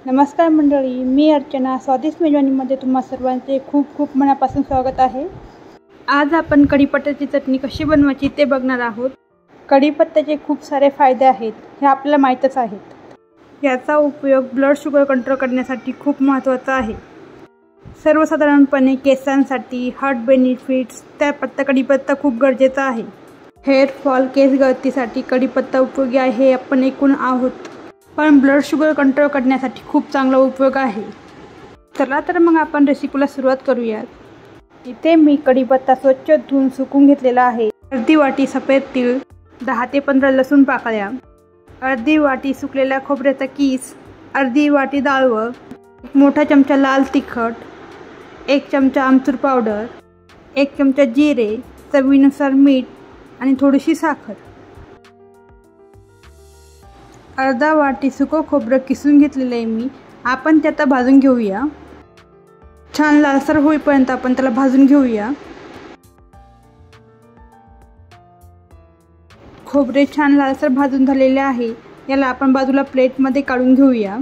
नमस्कार मंडळी, मी अर्चना. स्वादिष्ट मेजवानीमध्ये तुम्हा सर्वांचे खूप खूप मनापासून स्वागत आहे. आज आपण कढीपत्त्याची चटणी कशी बनवायची ते बघणार आहोत. कढीपत्त्याचे खूप सारे फायदे आहेत हे आपल्याला माहीतच आहेत. याचा उपयोग ब्लड शुगर कंट्रोल करण्यासाठी खूप महत्त्वाचा आहे. सर्वसाधारणपणे केसांसाठी, हार्ट बेनिफिट्स त्या कढीपत्ता खूप गरजेचा आहे. हेअर फॉल, केस गळतीसाठी कढीपत्ता उपयोगी आहे हे आपण ऐकून आहोत. पण ब्लड शुगर कंट्रोल करण्यासाठी खूप चांगला उपयोग आहे. चला तर मग आपण रेसिपीला सुरुवात करूयात. इथे मी कढीपत्ता स्वच्छ धुवून सुकून घेतलेला आहे. अर्धी वाटी सफेद तीळ, 10 ते 15 लसूण पाकळ्या, अर्धी वाटी सुकलेल्या खोबऱ्याचा कीस, अर्धी वाटी डाळवं, 1 मोठा चमचा लाल तिखट, 1 चमचा आमचूर पावडर, 1 चमचा जिरे, चवीनुसार मीठ आणि थोडीशी साखर. अर्धा वाटी सुकं खोबरं किसून घेतलेलं आहे मी. आपण ते आता भाजून घेऊया. छान लालसर होईपर्यंत आपण त्याला भाजून घेऊया. खोबरे छान लालसर भाजून झालेले आहे. याला आपण बाजूला प्लेटमध्ये काढून घेऊया.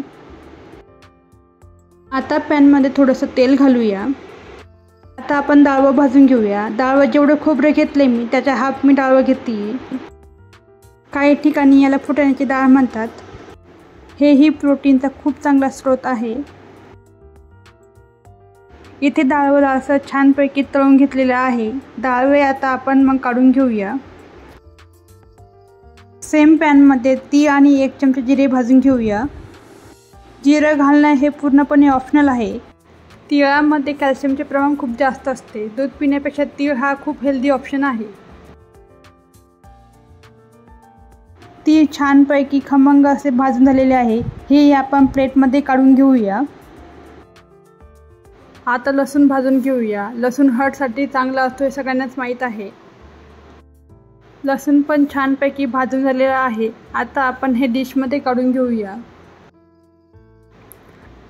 आता पॅनमध्ये थोडंसं तेल घालूया. आता आपण डाळवं भाजून घेऊया. डाळवं जेवढं खोबरं घेतले मी त्याच्या हाफ मी डाळवं घेतली. काही ठिकाणी याला फुटाण्याची डाळ म्हणतात. हेही प्रोटीनचा खूप चांगला स्रोत आहे. इथे डाळवं लालसर छानपैकी तळून घेतलेलं आहे. डाळवे आता आपण मग काढून घेऊया. सेम पॅनमध्ये तीळ आणि 1 चमचा जिरे भाजून घेऊया. जिरं घालणं हे पूर्णपणे ऑप्शनल आहे. तिळामध्ये कॅल्शियमचे प्रमाण खूप जास्त असते. दूध पिण्यापेक्षा तीळ हा खूप हेल्दी ऑप्शन आहे. तीळ छानपैकी खमंग असे भाजून झालेले आहे. हे आपण प्लेटमध्ये काढून घेऊया. आता लसूण भाजून घेऊया. लसूण हार्टसाठी चांगला असतो हे सगळ्यांनाच माहीत आहे. लसूण पण छानपैकी भाजून झालेला आहे. आता आपण हे डिशमध्ये काढून घेऊया.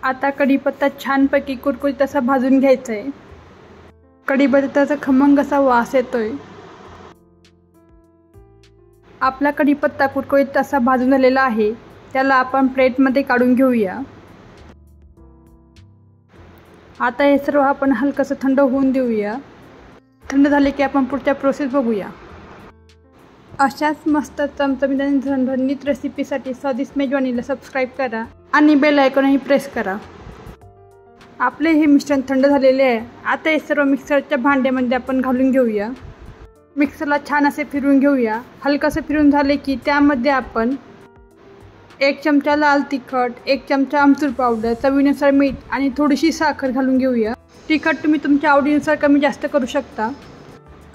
आता कढीपत्ता छानपैकी कुरकुरीत असा भाजून घ्यायचा आहे. कढीपत्त्याचा खमंग असा वास येतोय. आपला कढीपत्ता कुरकुरीत असा भाजून झालेला आहे. त्याला आपण प्लेटमध्ये काढून घेऊया. आता हे सर्व आपण हलकंसं थंड होऊन देऊया. थंड झाले की आपण पुढच्या प्रोसेस बघूया. अशाच मस्त चमचमीत आणि झणझणीत रेसिपीसाठी स्वादिष्ट मेजवानीला सबस्क्राईब करा आणि बेल आयकॉनही प्रेस करा. आपले हे मिश्रण थंड झालेले आहे. आता हे सर्व मिक्सरच्या भांड्यामध्ये आपण घालून घेऊया. मिक्सरला छान असे फिरवून घेऊया. हलकंसं फिरून झाले की त्यामध्ये आपण 1 चमचा लाल तिखट, 1 चमचा आमचूर पावडर, चवीनुसार मीठ आणि थोडीशी साखर घालून घेऊया. तिखट तुम्ही तुमच्या आवडीनुसार कमी जास्त करू शकता.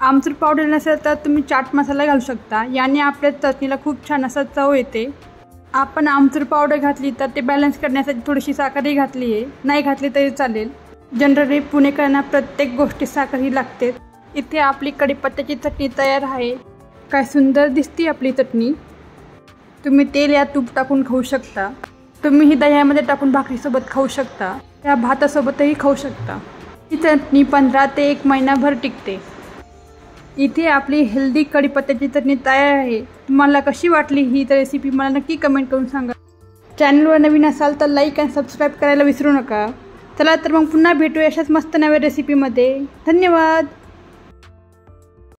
आमचूर पावडर नसेल तर तुम्ही चाट मसाला घालू शकता. याने आपल्या चटणीला खूप छान असा चव येते. आपण आमचूर पावडर घातली तर ते बॅलन्स करण्यासाठी थोडीशी साखरही घातली आहे. नाही घातली तरी चालेल. जनरली पुणेकरांना प्रत्येक गोष्टी साखर ही लागते. इथे आपली कढीपत्त्याची चटणी तयार आहे. काय सुंदर दिसते आपली चटणी. तुम्ही तेल या तूप टाकून खाऊ शकता. तुम्ही ही दह्यामध्ये टाकून भाकरीसोबत खाऊ शकता. त्या भातासोबतही खाऊ शकता. ही चटणी 15 ते 1 महिनाभर टिकते. इथे आपली हेल्दी कढीपत्त्याची चटणी तयार आहे. तुम्हाला कशी वाटली ही रेसिपी मला नक्की कमेंट करून सांगा. चॅनलवर नवीन असाल तर लाईक आणि सबस्क्राईब करायला विसरू नका. चला तर मग पुन्हा भेटूया अशाच मस्त नव्या रेसिपीमध्ये. धन्यवाद.